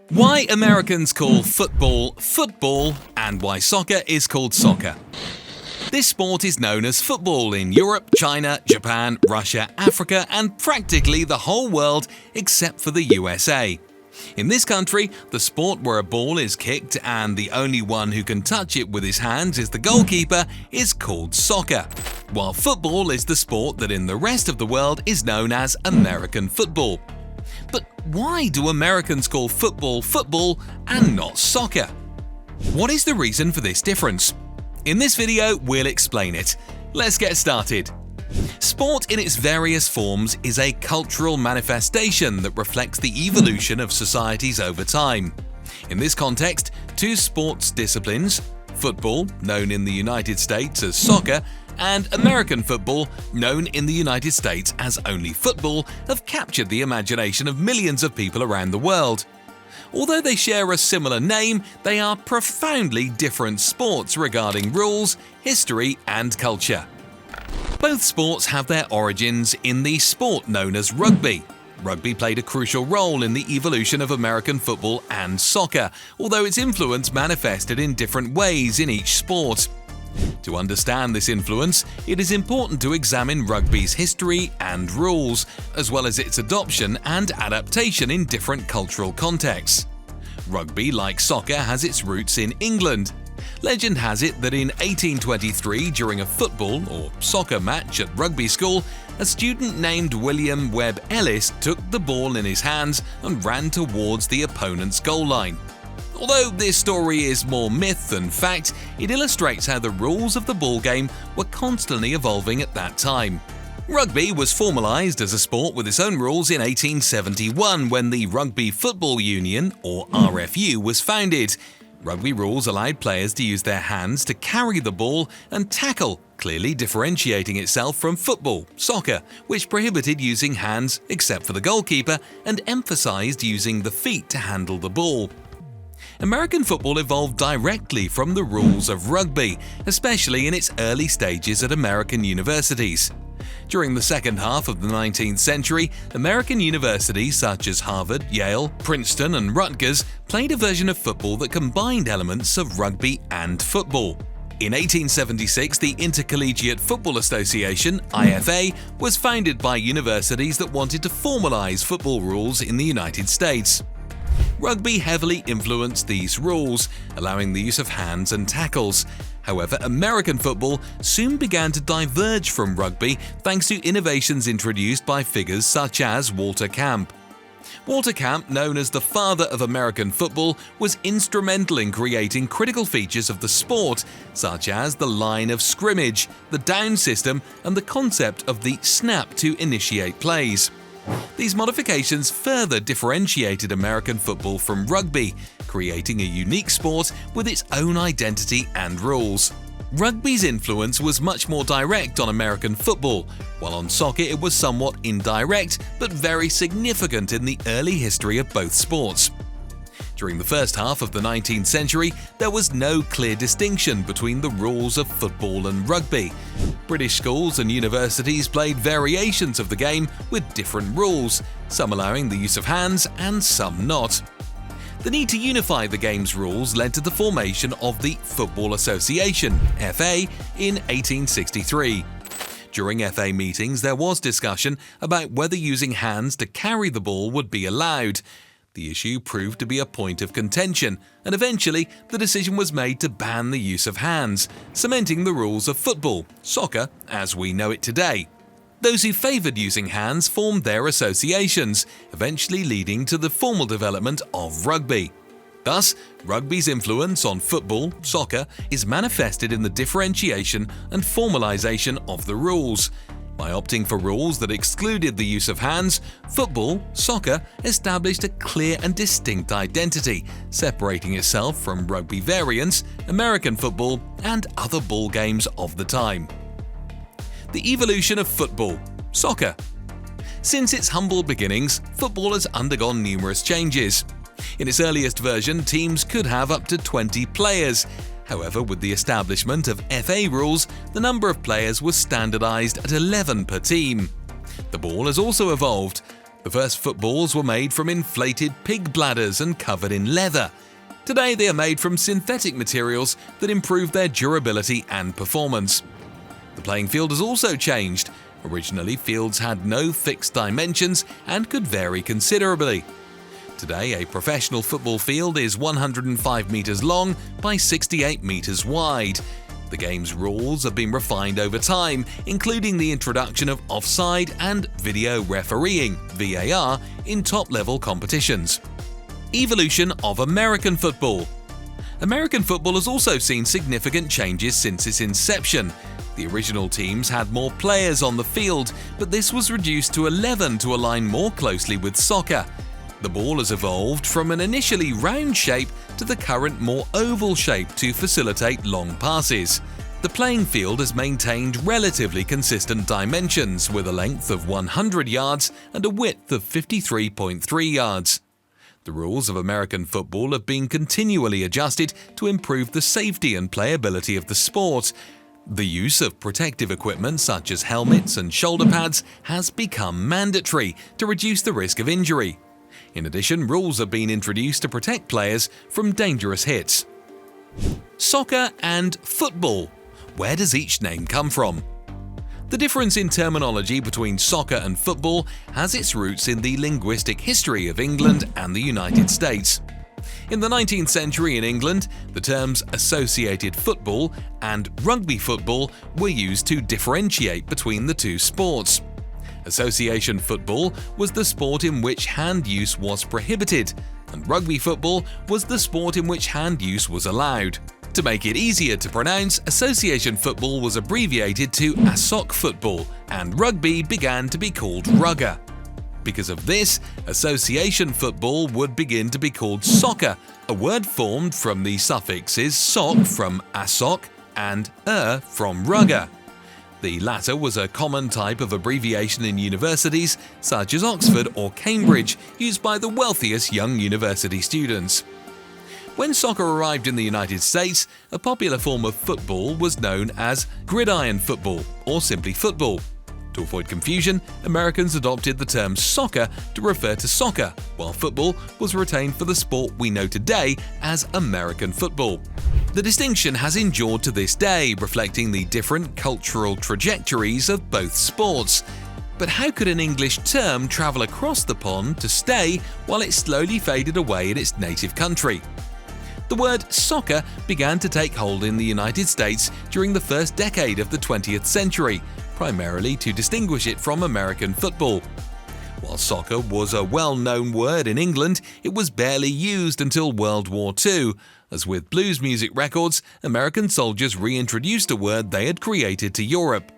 Why Americans call football football and why soccer is called soccer. This sport is known as football in Europe, China, Japan, Russia, Africa and practically the whole world except for the USA. In this country, the sport where a ball is kicked and the only one who can touch it with his hands is the goalkeeper is called soccer, while football is the sport that in the rest of the world is known as American football. But why do Americans call football football and not soccer? What is the reason for this difference? In this video, we'll explain it. Let's get started. Sport in its various forms is a cultural manifestation that reflects the evolution of societies over time. In this context, two sports disciplines, football, known in the United States as soccer, and American football, known in the United States as only football, have captured the imagination of millions of people around the world. Although they share a similar name, they are profoundly different sports regarding rules, history, and culture. Both sports have their origins in the sport known as rugby. Rugby played a crucial role in the evolution of American football and soccer, although its influence manifested in different ways in each sport. To understand this influence, it is important to examine rugby's history and rules, as well as its adoption and adaptation in different cultural contexts. Rugby, like soccer, has its roots in England. Legend has it that in 1823, during a football or soccer match at rugby school, a student named William Webb Ellis took the ball in his hands and ran towards the opponent's goal line. Although this story is more myth than fact, it illustrates how the rules of the ball game were constantly evolving at that time. Rugby was formalised as a sport with its own rules in 1871 when the Rugby Football Union, or RFU, was founded. Rugby rules allowed players to use their hands to carry the ball and tackle, clearly differentiating itself from football, soccer, which prohibited using hands except for the goalkeeper and emphasised using the feet to handle the ball. American football evolved directly from the rules of rugby, especially in its early stages at American universities. During the second half of the 19th century, American universities such as Harvard, Yale, Princeton, and Rutgers played a version of football that combined elements of rugby and football. In 1876, the Intercollegiate Football Association, IFA, was founded by universities that wanted to formalize football rules in the United States. Rugby heavily influenced these rules, allowing the use of hands and tackles. However, American football soon began to diverge from rugby thanks to innovations introduced by figures such as Walter Camp. Walter Camp, known as the father of American football, was instrumental in creating critical features of the sport, such as the line of scrimmage, the down system, and the concept of the snap to initiate plays. These modifications further differentiated American football from rugby, creating a unique sport with its own identity and rules. Rugby's influence was much more direct on American football, while on soccer it was somewhat indirect but very significant in the early history of both sports. During the first half of the 19th century, there was no clear distinction between the rules of football and rugby. British schools and universities played variations of the game with different rules, some allowing the use of hands and some not. The need to unify the game's rules led to the formation of the Football Association, FA, in 1863. During FA meetings, there was discussion about whether using hands to carry the ball would be allowed. The issue proved to be a point of contention, and eventually the decision was made to ban the use of hands, cementing the rules of football, soccer, as we know it today. Those who favoured using hands formed their associations, eventually leading to the formal development of rugby. Thus, rugby's influence on football, soccer, is manifested in the differentiation and formalisation of the rules. By opting for rules that excluded the use of hands, football, soccer, established a clear and distinct identity, separating itself from rugby variants, American football, and other ball games of the time. The evolution of football, soccer. Since its humble beginnings, football has undergone numerous changes. In its earliest version, teams could have up to 20 players. However, with the establishment of FA rules, the number of players was standardized at 11 per team. The ball has also evolved. The first footballs were made from inflated pig bladders and covered in leather. Today they are made from synthetic materials that improve their durability and performance. The playing field has also changed. Originally, fields had no fixed dimensions and could vary considerably. Today, a professional football field is 105 meters long by 68 meters wide. The game's rules have been refined over time, including the introduction of offside and video refereeing (VAR) in top-level competitions. Evolution of American football. American football has also seen significant changes since its inception. The original teams had more players on the field, but this was reduced to 11 to align more closely with soccer. The ball has evolved from an initially round shape to the current more oval shape to facilitate long passes. The playing field has maintained relatively consistent dimensions, with a length of 100 yards and a width of 53.3 yards. The rules of American football have been continually adjusted to improve the safety and playability of the sport. The use of protective equipment such as helmets and shoulder pads has become mandatory to reduce the risk of injury. In addition, rules have been introduced to protect players from dangerous hits. Soccer and football. Where does each name come from? The difference in terminology between soccer and football has its roots in the linguistic history of England and the United States. In the 19th century in England, the terms associated football and rugby football were used to differentiate between the two sports. Association football was the sport in which hand use was prohibited, and rugby football was the sport in which hand use was allowed. To make it easier to pronounce, association football was abbreviated to ASOC football, and rugby began to be called rugger. Because of this, association football would begin to be called soccer, a word formed from the suffixes soc from ASOC and from rugger. The latter was a common type of abbreviation in universities such as Oxford or Cambridge, used by the wealthiest young university students. When soccer arrived in the United States, a popular form of football was known as gridiron football or simply football. To avoid confusion, Americans adopted the term soccer to refer to soccer, while football was retained for the sport we know today as American football. The distinction has endured to this day, reflecting the different cultural trajectories of both sports. But how could an English term travel across the pond to stay while it slowly faded away in its native country? The word soccer began to take hold in the United States during the first decade of the 20th century, primarily to distinguish it from American football. While soccer was a well-known word in England, it was barely used until World War II. As with blues music records, American soldiers reintroduced a word they had created to Europe.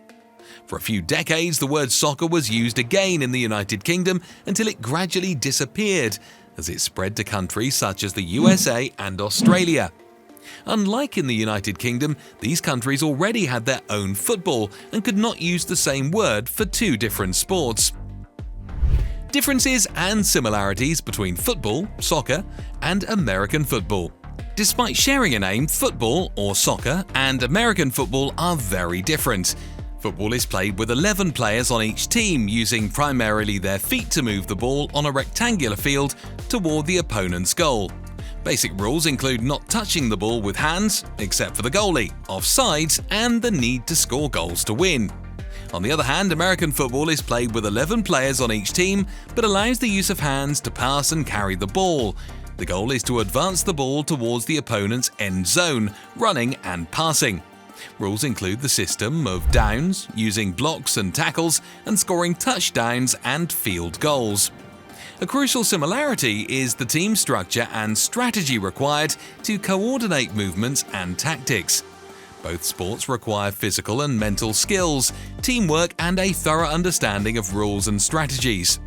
For a few decades, the word soccer was used again in the United Kingdom until it gradually disappeared, as it spread to countries such as the USA and Australia. Unlike in the United Kingdom, these countries already had their own football and could not use the same word for two different sports. Differences and similarities between football, soccer, and American football. Despite sharing a name, football, or soccer, and American football are very different. Football is played with 11 players on each team, using primarily their feet to move the ball on a rectangular field toward the opponent's goal. Basic rules include not touching the ball with hands, except for the goalie, offsides, and the need to score goals to win. On the other hand, American football is played with 11 players on each team, but allows the use of hands to pass and carry the ball. The goal is to advance the ball towards the opponent's end zone, running and passing. Rules include the system of downs, using blocks and tackles, and scoring touchdowns and field goals. A crucial similarity is the team structure and strategy required to coordinate movements and tactics. Both sports require physical and mental skills, teamwork, and a thorough understanding of rules and strategies.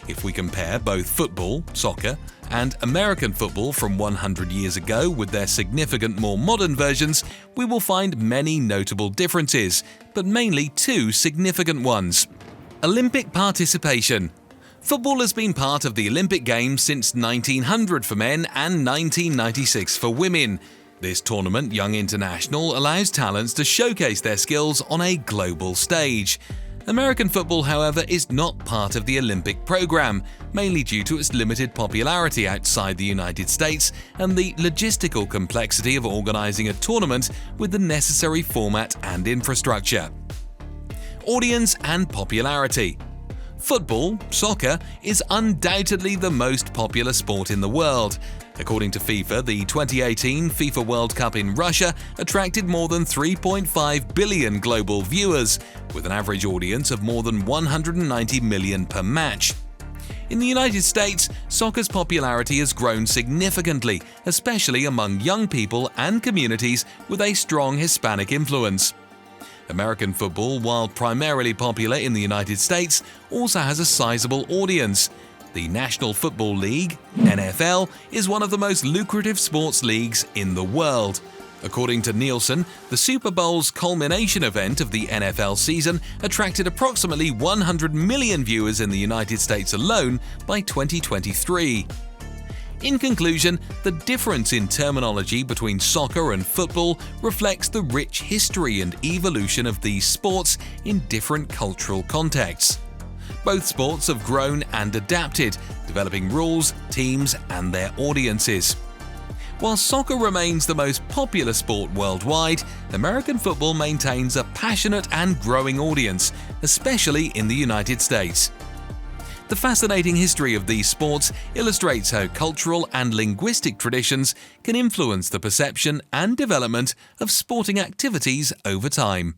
If we compare both football, soccer, and American football from 100 years ago with their significant more modern versions, we will find many notable differences, but mainly two significant ones. Olympic participation. Football has been part of the Olympic Games since 1900 for men and 1996 for women. This tournament, Young International, allows talents to showcase their skills on a global stage. American football, however, is not part of the Olympic program, mainly due to its limited popularity outside the United States and the logistical complexity of organizing a tournament with the necessary format and infrastructure. Audience and popularity. Football, soccer, is undoubtedly the most popular sport in the world. According to FIFA, the 2018 FIFA World Cup in Russia attracted more than 3.5 billion global viewers, with an average audience of more than 190 million per match. In the United States, soccer's popularity has grown significantly, especially among young people and communities with a strong Hispanic influence. American football, while primarily popular in the United States, also has a sizable audience. The National Football League, NFL, is one of the most lucrative sports leagues in the world. According to Nielsen, the Super Bowl's culmination event of the NFL season attracted approximately 100 million viewers in the United States alone by 2023. In conclusion, the difference in terminology between soccer and football reflects the rich history and evolution of these sports in different cultural contexts. Both sports have grown and adapted, developing rules, teams, and their audiences. While soccer remains the most popular sport worldwide, American football maintains a passionate and growing audience, especially in the United States. The fascinating history of these sports illustrates how cultural and linguistic traditions can influence the perception and development of sporting activities over time.